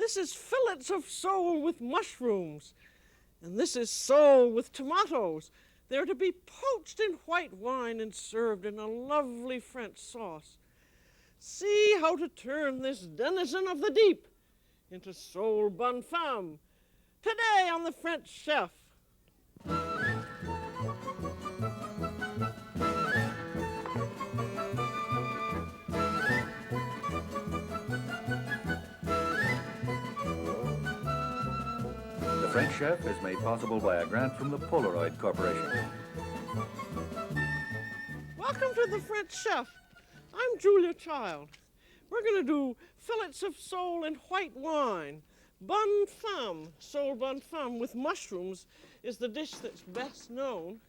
this is fillets of sole with mushrooms. And this is sole with tomatoes. They're to be poached in white wine and served in a lovely French sauce. See how to turn this denizen of the deep into sole bonne femme. Today on the French Chef. The French Chef is made possible by a grant from the Polaroid Corporation. Welcome to the French Chef. I'm Julia Child. We're going to do fillets of sole in white wine. Bonne femme, sole bonne femme with mushrooms is the dish that's best known.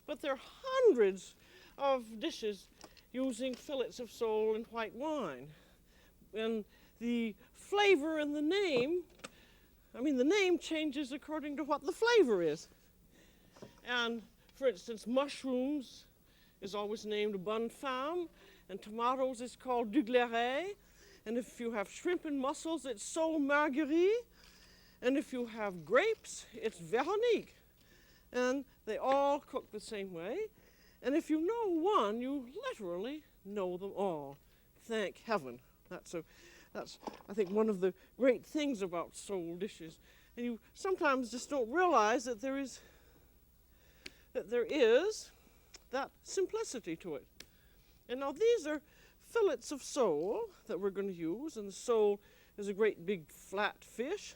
But there are hundreds of dishes using fillets of sole in white wine. And the flavor in the name, the name changes according to what the flavor is. And for instance, mushrooms is always named bonne femme, and tomatoes is called du glairet. And if you have shrimp and mussels, it's sole Marguery. And if you have grapes, it's Veronique. And they all cook the same way. And if you know one, you literally know them all. Thank heaven. That's I think, one of the great things about sole dishes. And you sometimes just don't realize that there is that simplicity to it. And now these are fillets of sole that we're going to use, and the sole is a great big flat fish.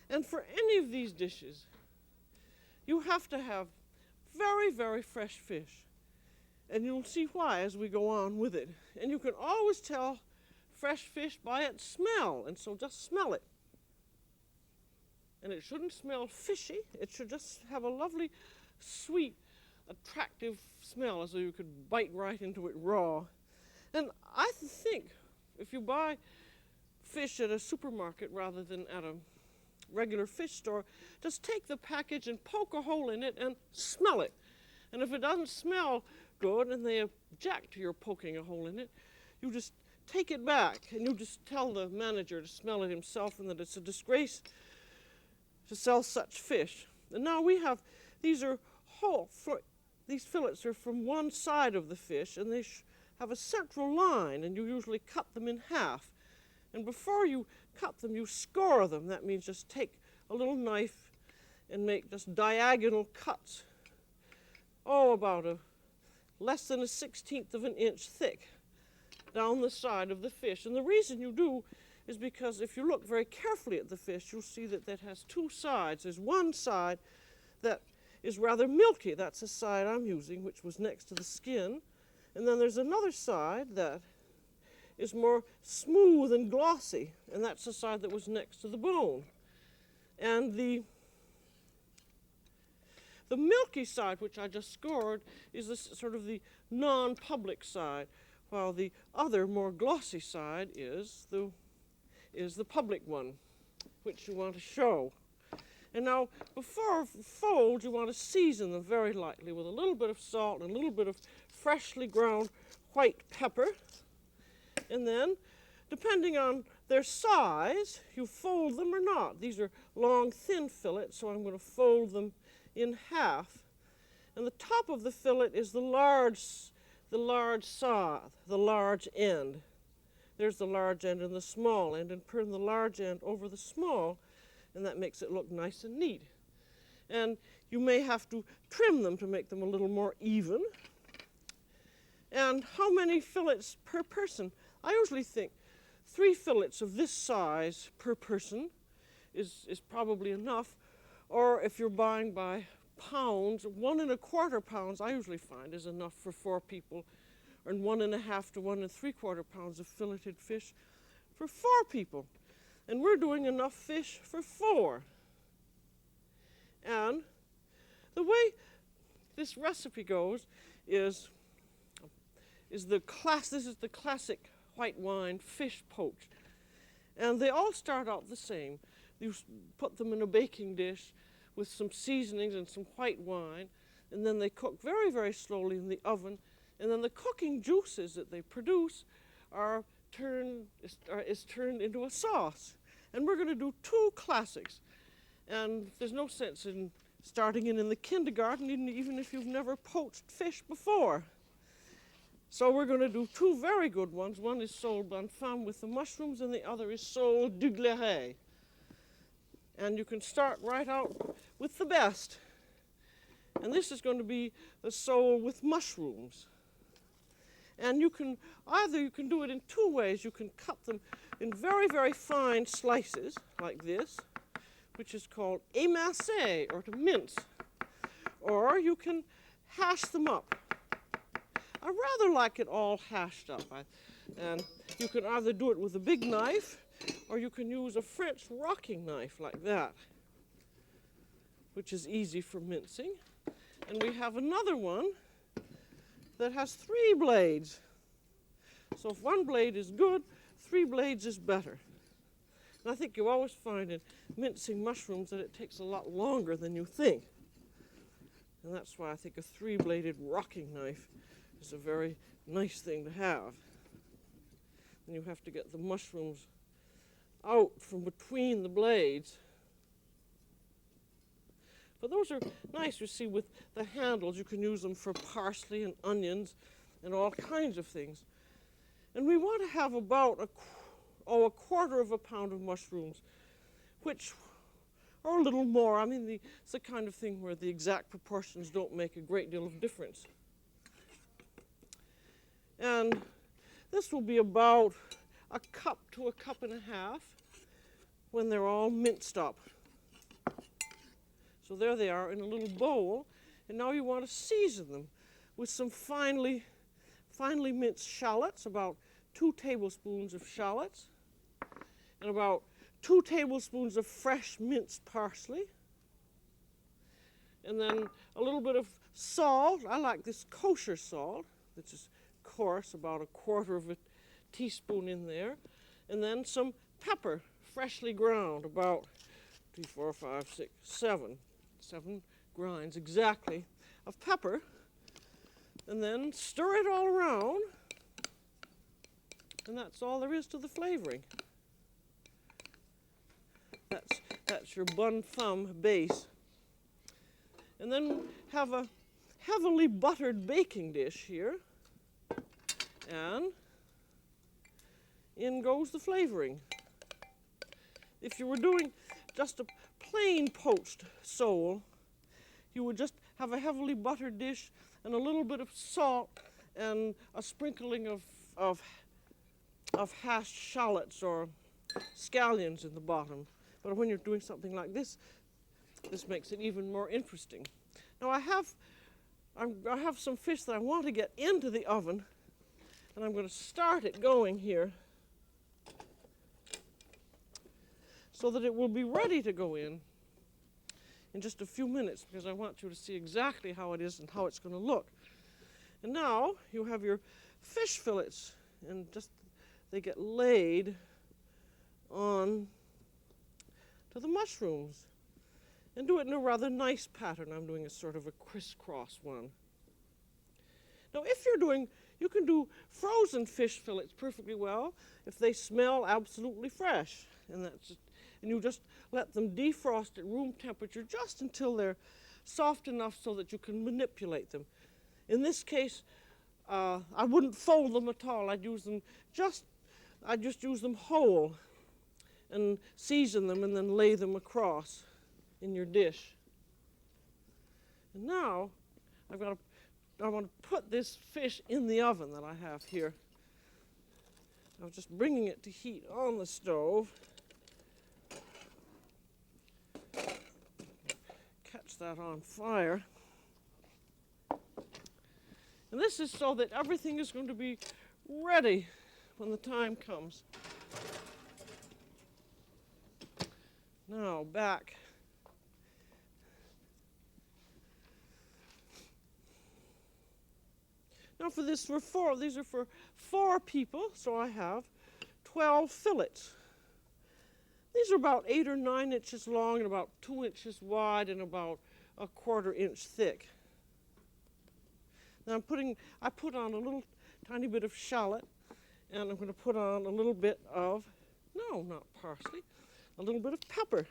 And for any of these dishes, you have to have very, very fresh fish. And you'll see why as we go on with it. And you can always tell fresh fish by its smell, and so just smell it. And it shouldn't smell fishy. It should just have a lovely, sweet, attractive smell, as though you could bite right into it raw. And I think if you buy fish at a supermarket rather than at a regular fish store, just take the package and poke a hole in it and smell it. And if it doesn't smell good and they object to your poking a hole in it, you just take it back and you just tell the manager to smell it himself, and that it's a disgrace to sell such fish. And now we have, these fillets are from one side of the fish, and they have a central line, and you usually cut them in half. And before you cut them, you score them. That means just take a little knife and make just diagonal cuts, about less than a 1/16 of an inch thick down the side of the fish. And the reason you do is because if you look very carefully at the fish, you'll see that that has two sides. There's one side that is rather milky. That's the side I'm using, which was next to the skin. And then there's another side that is more smooth and glossy, and that's the side that was next to the bone. And the milky side, which I just scored, is sort of the non-public side, while the other, more glossy side is the public one, which you want to show. And now, before fold, you want to season them very lightly with a little bit of salt and a little bit of freshly ground white pepper. And then, depending on their size, you fold them or not. These are long, thin fillets, so I'm going to fold them in half. And the top of the fillet is the large side, the large end. There's the large end and the small end, and turn the large end over the small, and that makes it look nice and neat. And you may have to trim them to make them a little more even. And how many fillets per person? I usually think 3 fillets of this size per person is probably enough. Or if you're buying by pounds, 1 1/4 pounds I usually find is enough for 4 people, and 1 1/2 to 1 3/4 pounds of filleted fish for 4 people. And we're doing enough fish for 4. And the way this recipe goes is this is the classic white wine fish poached. And they all start out the same. You put them in a baking dish with some seasonings and some white wine, and then they cook very, very slowly in the oven. And then the cooking juices that they produce is turned into a sauce. And we're going to do two classics. And there's no sense in starting in the kindergarten, even if you've never poached fish before. So we're going to do two very good ones. One is sole bonne femme with the mushrooms, and the other is sole du glairet. And you can start right out with the best. And this is going to be the sole with mushrooms. And you can do it in two ways. You can cut them in very, very fine slices, like this, which is called émincer, or to mince. Or you can hash them up. I rather like it all hashed up. And you can either do it with a big knife, or you can use a French rocking knife like that, which is easy for mincing. And we have another one that has 3 blades. So if one blade is good, 3 blades is better. And I think you always find in mincing mushrooms that it takes a lot longer than you think. And that's why I think a 3-bladed rocking knife is a very nice thing to have. And you have to get the mushrooms out from between the blades. But those are nice, you see, with the handles. You can use them for parsley and onions and all kinds of things. And we want to have about a quarter of a pound of mushrooms, which are a little more. I mean, it's the kind of thing where the exact proportions don't make a great deal of difference. And this will be about a cup to a cup and a half when they're all minced up. So there they are in a little bowl, and now you want to season them with some finely minced shallots, about 2 tablespoons of shallots, and about 2 tablespoons of fresh minced parsley, and then a little bit of salt. I like this kosher salt, which is coarse, about a quarter of a teaspoon in there, and then some pepper, freshly ground, about 3, 4, 5, 6, 7 grinds exactly of pepper, and then stir it all around, and that's all there is to the flavoring. That's your bonne femme base. And then have a heavily buttered baking dish here, and in goes the flavoring. If you were doing just a plain poached sole, you would just have a heavily buttered dish and a little bit of salt and a sprinkling of hashed shallots or scallions in the bottom. But when you're doing something like this, this makes it even more interesting. Now I have some fish that I want to get into the oven, and I'm going to start it going here so that it will be ready to go in just a few minutes, because I want you to see exactly how it is and how it's going to look. And now you have your fish fillets, and just they get laid on to the mushrooms. And do it in a rather nice pattern. I'm doing a sort of a crisscross one. Now if you can do frozen fish fillets perfectly well if they smell absolutely fresh. And you just let them defrost at room temperature just until they're soft enough so that you can manipulate them. In this case, I wouldn't fold them at all. I'd just use them whole and season them and then lay them across in your dish. And now I want to put this fish in the oven that I have here. I'm just bringing it to heat on the stove. Catch that on fire. And this is so that everything is going to be ready when the time comes. Now back. Now for this, these are for 4 people, so I have 12 fillets. These are about 8 or 9 inches long and about 2 inches wide and about a 1/4 inch thick. Now I put on a little tiny bit of shallot, and I'm going to put on a little bit of, no, not parsley, a little bit of pepper.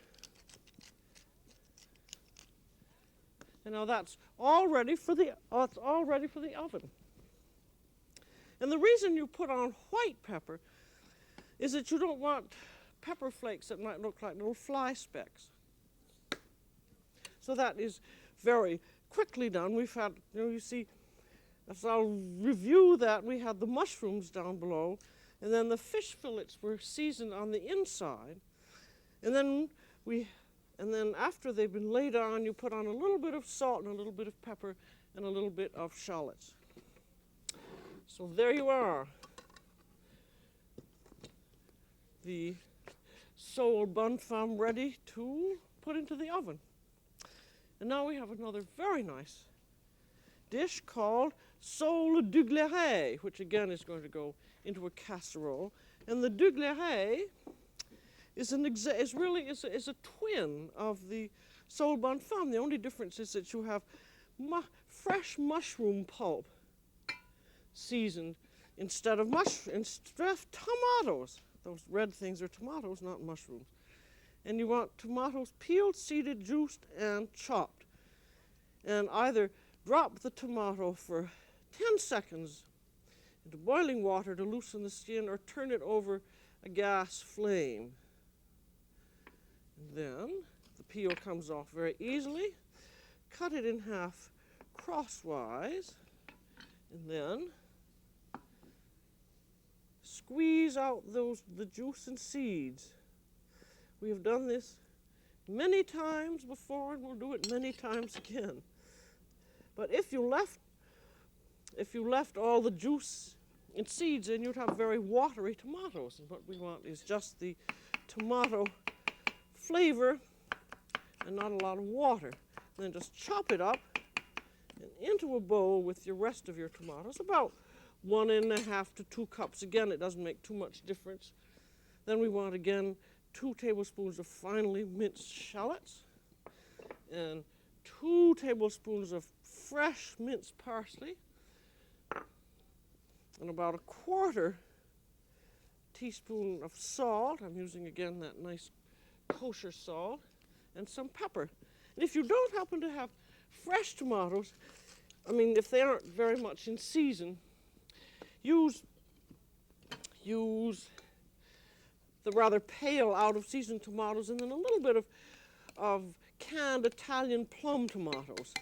And now that's all ready for the it's all ready for the oven. And the reason you put on white pepper is that you don't want pepper flakes that might look like little fly specks. So that is very quickly done. We've had, you see, as I'll review that, we had the mushrooms down below, and then the fish fillets were seasoned on the inside. And then after they've been laid on, you put on a little bit of salt and a little bit of pepper and a little bit of shallots. So there you are. The sole Bonne Femme ready to put into the oven. And now we have another very nice dish called sole du gléré, which again is going to go into a casserole. And the du gléré is a twin of the sole Bonne Femme. The only difference is that you have fresh mushroom pulp seasoned instead of tomatoes. Those red things are tomatoes, not mushrooms. And you want tomatoes peeled, seeded, juiced, and chopped. And either drop the tomato for 10 seconds into boiling water to loosen the skin, or turn it over a gas flame. And then the peel comes off very easily. Cut it in half crosswise, and then squeeze out the juice and seeds. We have done this many times before, and we'll do it many times again. But if you left all the juice and seeds in, you'd have very watery tomatoes. And what we want is just the tomato flavor and not a lot of water. And then just chop it up and into a bowl with your rest of your tomatoes, about 1.5 to 2 cups. Again, it doesn't make too much difference. Then we want, again, 2 tablespoons of finely minced shallots and 2 tablespoons of fresh minced parsley and about 1/4 teaspoon of salt. I'm using, again, that nice kosher salt, and some pepper. And if you don't happen to have fresh tomatoes, I mean, if they aren't very much in season, use the rather pale out-of-season tomatoes, and then a little bit of canned Italian plum tomatoes.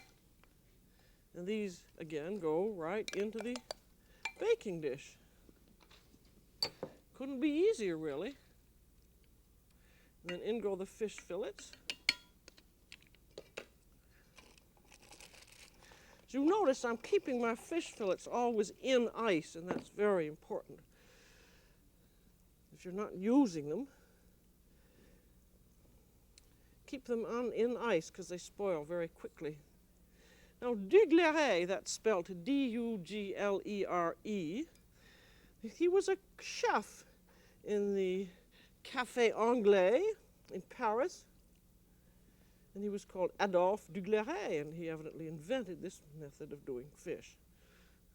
And these, again, go right into the baking dish. Couldn't be easier, really. And then in go the fish fillets. As you notice, I'm keeping my fish fillets always in ice, and that's very important. If you're not using them, keep them in ice, because they spoil very quickly. Now, du gléré, that's spelled D-U-G-L-E-R-E. He was a chef in the Café Anglais in Paris, and he was called Adolphe du Gléré, and he evidently invented this method of doing fish.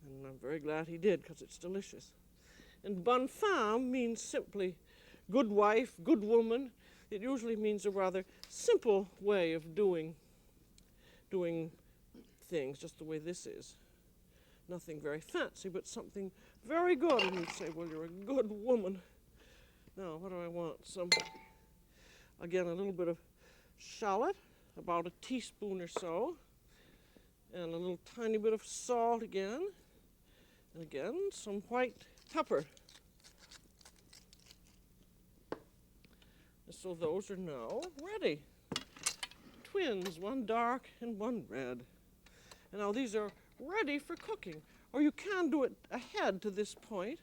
And I'm very glad he did, because it's delicious. And bonne femme means simply good wife, good woman. It usually means a rather simple way of doing things, just the way this is. Nothing very fancy, but something very good. And you'd say, well, you're a good woman. Now, what do I want? Again, a little bit of shallot, about a teaspoon or so, and a little tiny bit of salt again, and again, some white pepper. And so those are now ready. Twins, one dark and one red. And now these are ready for cooking. Or you can do it ahead to this point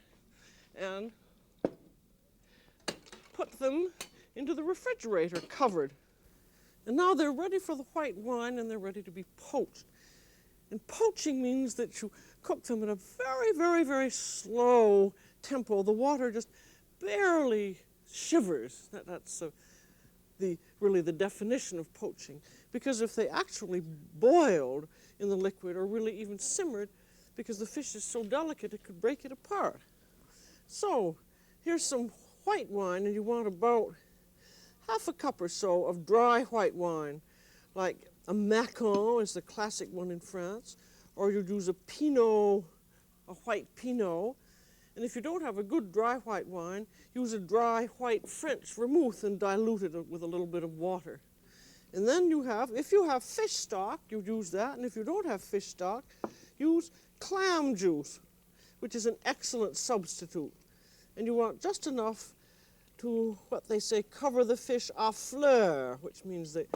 and put them into the refrigerator covered. And now they're ready for the white wine, and they're ready to be poached. And poaching means that you cook them at a very, very, very slow tempo. The water just barely shivers. That's really the definition of poaching. Because if they actually boiled in the liquid, or really even simmered, because the fish is so delicate it could break it apart. So here's some white wine, and you want about half a cup or so of dry white wine, like a Macon is the classic one in France, or you'd use a Pinot, a white Pinot. And if you don't have a good dry white wine, use a dry white French vermouth and dilute it with a little bit of water. And then you have, if you have fish stock, you use that. And if you don't have fish stock, use clam juice, which is an excellent substitute. And you want just enough to, what they say, cover the fish à fleur, which means that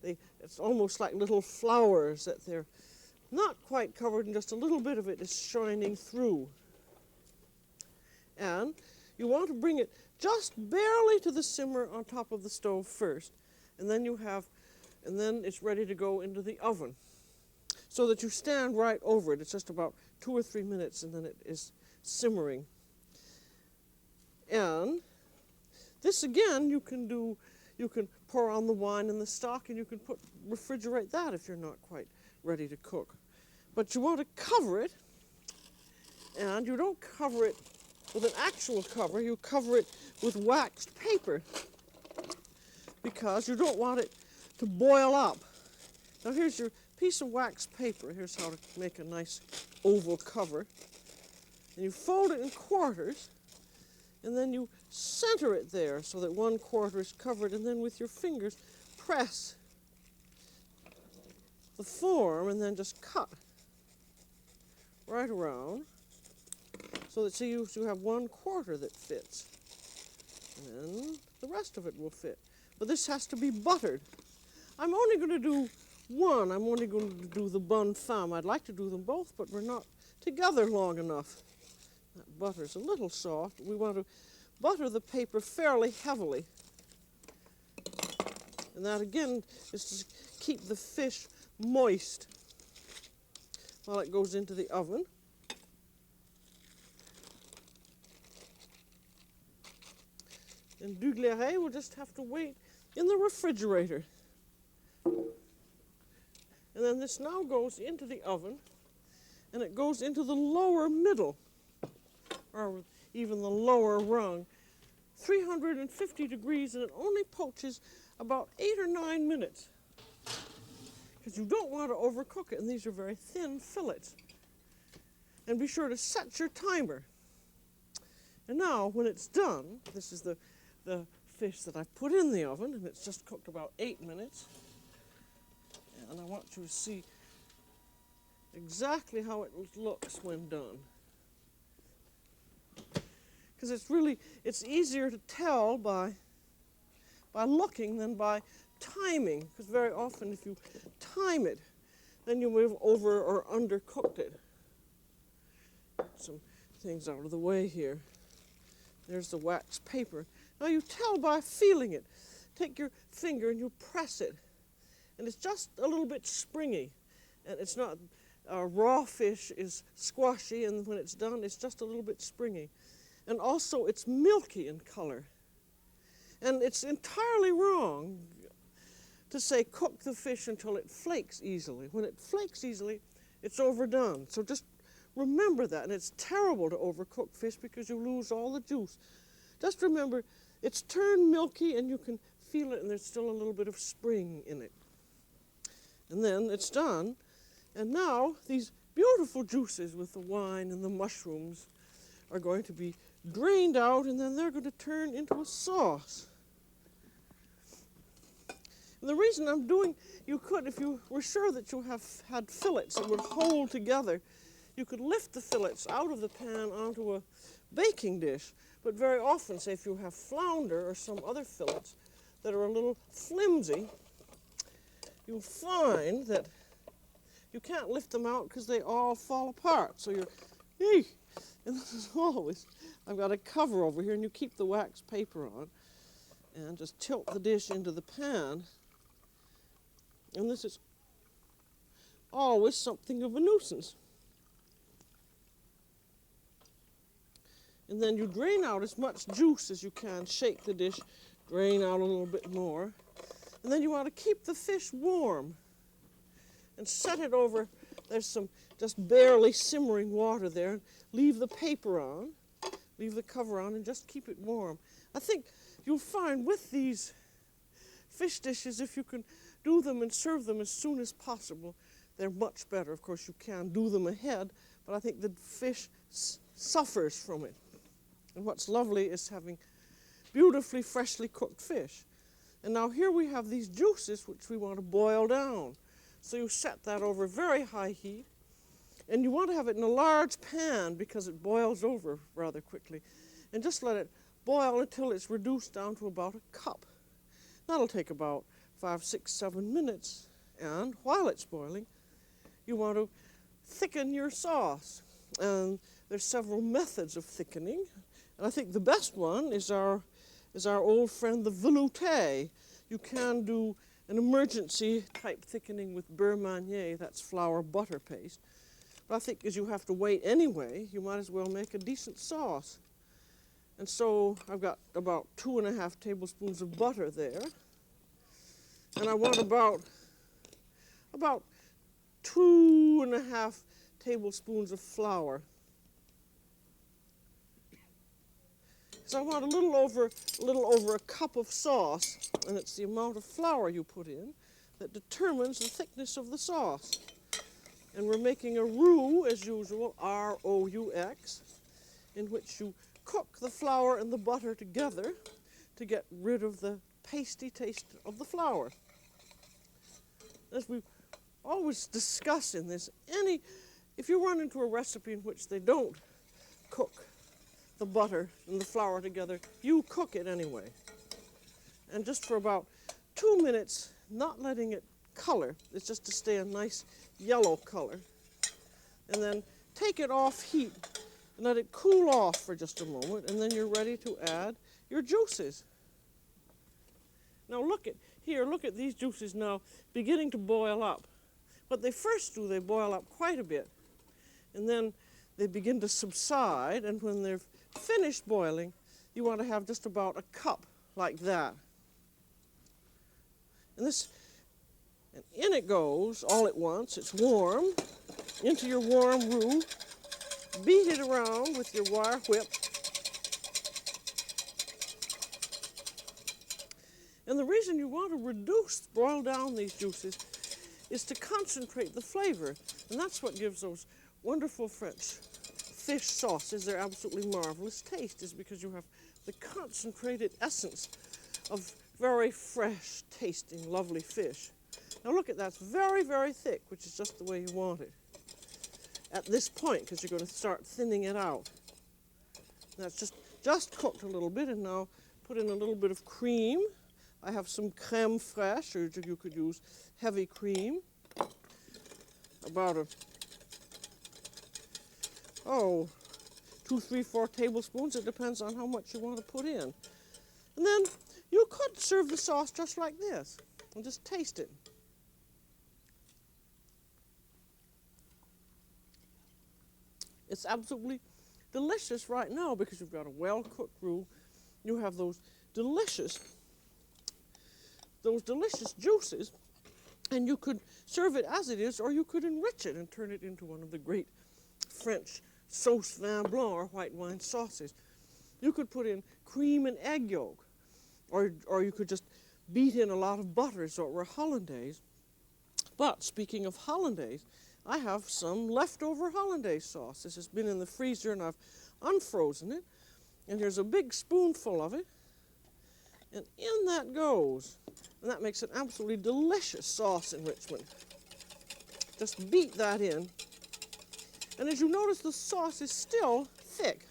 it's almost like little flowers, that they're not quite covered and just a little bit of it is shining through. And you want to bring it just barely to the simmer on top of the stove first. And then then it's ready to go into the oven. So that you stand right over it. It's just about 2 or 3 minutes and then it is simmering. And this again you can pour on the wine and the stock, and you can refrigerate that if you're not quite ready to cook. But you want to cover it, and you don't cover it with an actual cover, you cover it with waxed paper because you don't want it to boil up. Now here's your piece of waxed paper. Here's how to make a nice oval cover. And you fold it in quarters, and then you center it there so that 1/4 is covered, and then with your fingers press the form and then just cut right around so that you have 1/4 that fits. And then the rest of it will fit. But this has to be buttered. I'm only going to do one. I'm only going to do the Bonne Femme. I'd like to do them both, but we're not together long enough. That butter's a little soft. We want to butter the paper fairly heavily. And that again is to keep the fish moist while it goes into the oven. And du glairet will just have to wait in the refrigerator. And then this now goes into the oven, and it goes into the lower middle, or even the lower rung, 350 degrees, and it only poaches about 8 or 9 minutes. Because you don't want to overcook it, and these are very thin fillets. And be sure to set your timer. And now, when it's done, this is the fish that I've put in the oven, and it's just cooked about 8 minutes. And I want you to see exactly how it looks when done. Because it's easier to tell by looking than by timing. Because very often if you time it, then you move over or undercooked it. Some things out of the way here. There's the wax paper. Now you tell by feeling it. Take your finger and you press it. And it's just a little bit springy. And it's not, raw fish is squashy, and when it's done, it's just a little bit springy. And also, it's milky in color. And it's entirely wrong to say cook the fish until it flakes easily. When it flakes easily, it's overdone. So just remember that. And it's terrible to overcook fish because you lose all the juice. Just remember, it's turned milky, and you can feel it, and there's still a little bit of spring in it. And then it's done. And now these beautiful juices with the wine and the mushrooms are going to be drained out, and then they're going to turn into a sauce. And the reason I'm doing, you could, if you were sure that you have had fillets that would hold together, you could lift the fillets out of the pan onto a baking dish. But very often, say if you have flounder or some other fillets that are a little flimsy, you'll find that you can't lift them out because they all fall apart. So and this is always, I've got a cover over here, and you keep the wax paper on and just tilt the dish into the pan. And this is always something of a nuisance. And then you drain out as much juice as you can, shake the dish, drain out a little bit more. And then you want to keep the fish warm and set it over. There's some just barely simmering water there. Leave the paper on, leave the cover on, and just keep it warm. I think you'll find with these fish dishes, if you can do them and serve them as soon as possible, they're much better. Of course, you can do them ahead, but I think the fish suffers from it. And what's lovely is having beautifully freshly cooked fish. And now here we have these juices which we want to boil down. So you set that over very high heat, and you want to have it in a large pan because it boils over rather quickly. And just let it boil until it's reduced down to about a cup. That'll take about 5, 6, 7 minutes. And while it's boiling, you want to thicken your sauce. And there's several methods of thickening. And I think the best one is our old friend, the velouté. You can do an emergency type thickening with beurre manier, that's flour butter paste. But I think as you have to wait anyway, you might as well make a decent sauce. And so I've got about 2½ tablespoons of butter there. And I want about 2½ tablespoons of flour. So I want a little over a cup of sauce, and it's the amount of flour you put in that determines the thickness of the sauce. And we're making a roux, as usual, R-O-U-X, in which you cook the flour and the butter together to get rid of the pasty taste of the flour. As we always discuss in this, if you run into a recipe in which they don't cook the butter and the flour together, you cook it anyway. And just for about 2 minutes, not letting it color, it's just to stay a nice yellow color. And then take it off heat and let it cool off for just a moment, and then you're ready to add your juices. Now look at these juices now beginning to boil up. What they first do, they boil up quite a bit, and then they begin to subside, and when they're finished boiling, you want to have just about a cup like that. And in it goes all at once. It's warm, into your warm roux. Beat it around with your wire whip. And the reason you want to boil down these juices is to concentrate the flavor. And that's what gives those wonderful French fish sauces their absolutely marvelous taste, is because you have the concentrated essence of very fresh tasting, lovely fish. Now look at that, it's very, very thick, which is just the way you want it at this point, because you're going to start thinning it out. That's just cooked a little bit, and now put in a little bit of cream. I have some crème fraîche, or you could use heavy cream. About 2, 3, 4 tablespoons. It depends on how much you want to put in. And then you could serve the sauce just like this and just taste it. It's absolutely delicious right now because you've got a well-cooked roux. You have those delicious juices, and you could serve it as it is, or you could enrich it and turn it into one of the great French sauce vin blanc or white wine sauces. You could put in cream and egg yolk, or you could just beat in a lot of butter so it were hollandaise. But speaking of hollandaise, I have some leftover hollandaise sauce. This has been in the freezer and I've unfrozen it. And here's a big spoonful of it. And in that goes. And that makes an absolutely delicious sauce enrichment. Just beat that in. And as you notice, the sauce is still thick,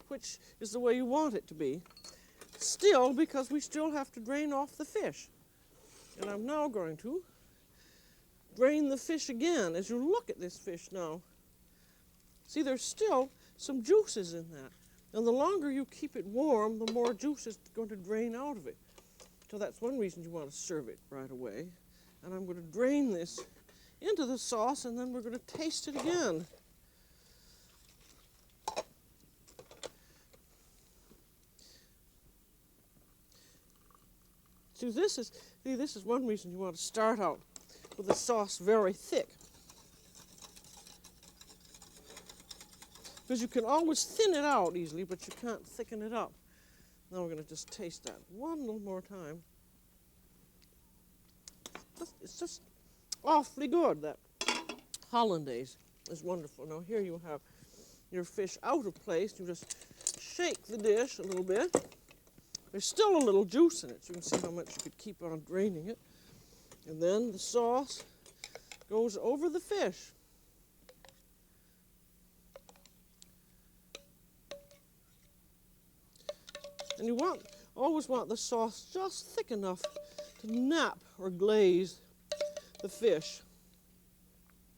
which is the way you want it to be. Still, because we still have to drain off the fish. And I'm now going to drain the fish again. As you look at this fish now, see, there's still some juices in that. And the longer you keep it warm, the more juice is going to drain out of it. So that's one reason you want to serve it right away. And I'm going to drain this into the sauce, and then we're going to taste it again. See, this is one reason you want to start out with the sauce very thick. Because you can always thin it out easily, but you can't thicken it up. Now we're going to just taste that one little more time. It's just awfully good. That hollandaise is wonderful. Now here you have your fish out of place. You just shake the dish a little bit. There's still a little juice in it, so you can see how much you could keep on draining it. And then the sauce goes over the fish. And you always want the sauce just thick enough to nap or glaze the fish.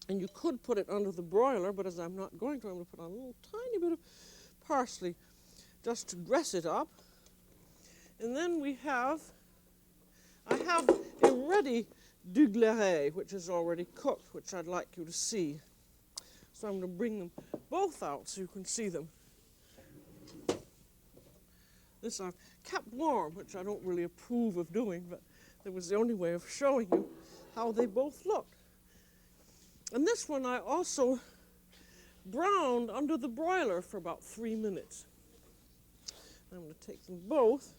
And you could put it under the broiler, but as I'm not going to, I'm going to put on a little tiny bit of parsley just to dress it up. And then I have a ready douglaret, which is already cooked, which I'd like you to see. So I'm going to bring them both out so you can see them. This I've kept warm, which I don't really approve of doing, but it was the only way of showing you how they both look. And this one I also browned under the broiler for about 3 minutes. I'm going to take them both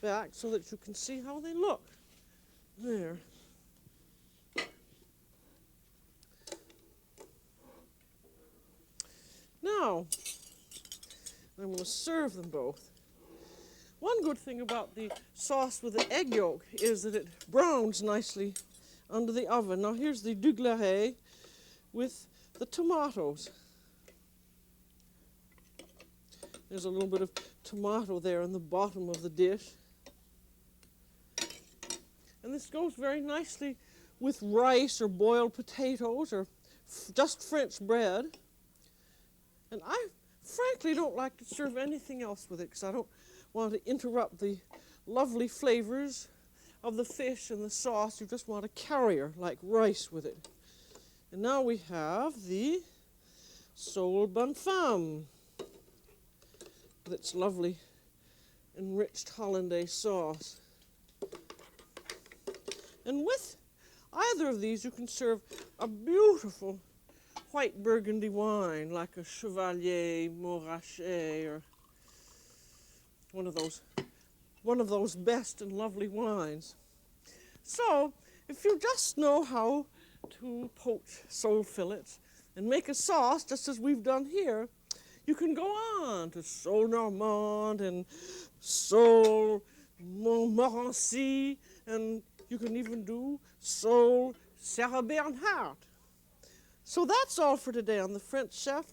back so that you can see how they look. There. Now, I'm going to serve them both. One good thing about the sauce with the egg yolk is that it browns nicely under the oven. Now here's the douglaret with the tomatoes. There's a little bit of tomato there in the bottom of the dish. And this goes very nicely with rice or boiled potatoes or just French bread. And I frankly don't like to serve anything else with it because I don't want to interrupt the lovely flavors of the fish and the sauce. You just want a carrier like rice with it. And now we have the sole Bonne Femme with its lovely enriched hollandaise sauce. And with either of these you can serve a beautiful white burgundy wine like a Chevalier, Montrachet, or one of those best and lovely wines. So, if you just know how to poach sole fillets and make a sauce, just as we've done here, you can go on to sole Normande and sole Montmorency, and you can even do sole Sarah Bernhardt. So that's all for today on The French Chef.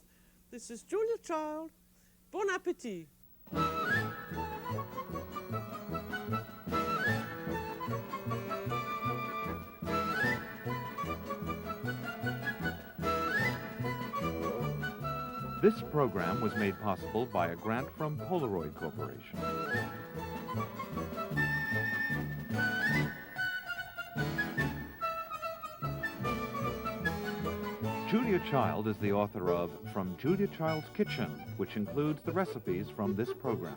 This is Julia Child. Bon appétit. This program was made possible by a grant from Polaroid Corporation. Julia Child is the author of From Julia Child's Kitchen, which includes the recipes from this program.